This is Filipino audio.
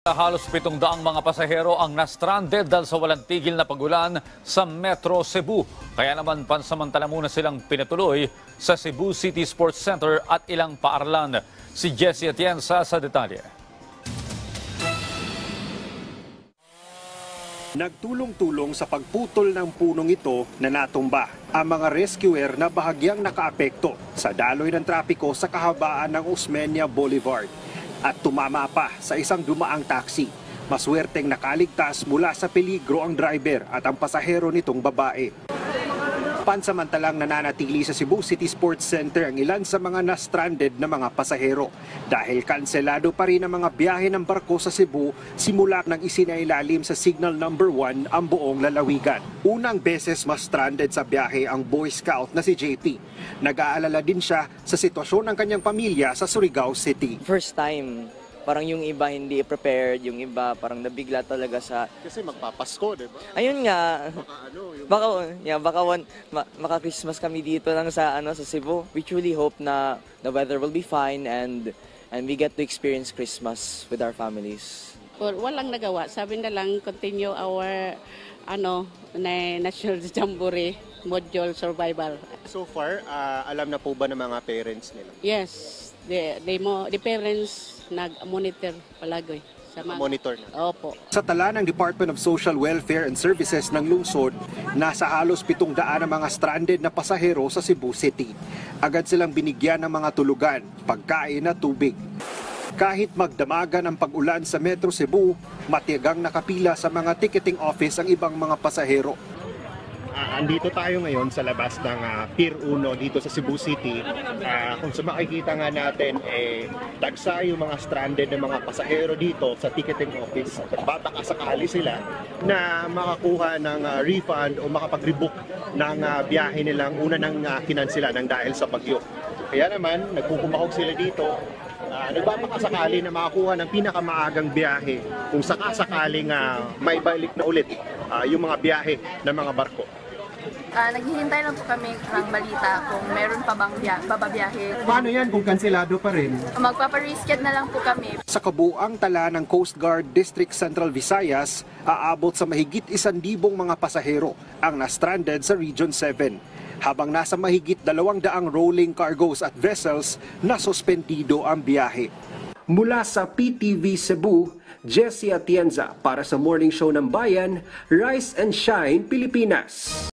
Halos 700 mga pasahero ang na-stranded dahil sa walang tigil na pagulan sa Metro Cebu. Kaya naman pansamantala muna silang pinatuloy sa Cebu City Sports Center at ilang paaralan. Si Jessie Atienza sa detalye. Nagtulong-tulong sa pagputol ng punong ito na natumba ang mga rescuer na bahagyang nakaapekto sa daloy ng trapiko sa kahabaan ng Osmeña Boulevard. At tumama pa sa isang dumaang taxi. Maswerteng nakaligtas mula sa peligro ang driver at ang pasahero nitong babae. Pansamantalang nananatili sa Cebu City Sports Center ang ilan sa mga na-stranded na mga pasahero dahil kanselado pa rin ang mga biyahe ng barko sa Cebu simula nang isinailalim sa Signal Number 1 ang buong lalawigan. Unang beses mas stranded sa biyahe ang Boy Scout na si JP. Nag-aalala din siya sa sitwasyon ng kanyang pamilya sa Surigao City. First time, parang yung iba hindi prepared, yung iba parang nabigla talaga sa... Kasi magpapasko, di ba? Ayun nga. Baka Maka-Christmas kami dito lang sa Cebu. We truly hope na the weather will be fine and we get to experience Christmas with our families. Walang nagawa. Sabi na lang continue our National Jamboree Module Survival. So far, alam na po ba ng mga parents nila? Yes, the parents nag-monitor palagi. Monitor na? Opo. Sa tala ng Department of Social Welfare and Services ng lungsod, nasa halos 700 na mga stranded na pasahero sa Cebu City. Agad silang binigyan ng mga tulugan, pagkain at tubig. Kahit magdamagan ang pag-ulan sa Metro Cebu, matiyagang nakapila sa mga ticketing office ang ibang mga pasahero. Andito tayo ngayon sa labas ng Pier 1 dito sa Cebu City. Kung sa makikita nga natin, dagsa yung mga stranded na mga pasahero dito sa ticketing office. Baka sakali sila na makakuha ng refund o makapag-rebook ng biyahe nilang una nang kinansela ng dahil sa bagyo. Kaya naman, nagkukumahog sila dito. Nagbabakasakali na makakuha ng pinakamaagang biyahe kung sakasakaling may balik na ulit yung mga biyahe ng mga barko. Naghihintay lang po kami ng balita kung meron pa bang bababiyahe. Paano yan kung kanselado pa rin? Magpapa-reschedule na lang po kami. Sa kabuang tala ng Coast Guard District Central Visayas, aabot sa mahigit 1,000 mga pasahero ang na-stranded sa Region 7. Habang nasa mahigit 200 rolling cargos at vessels na suspendido ang biyahe. Mula sa PTV Cebu, Jessie Atienza para sa Morning Show ng Bayan, Rise and Shine, Pilipinas.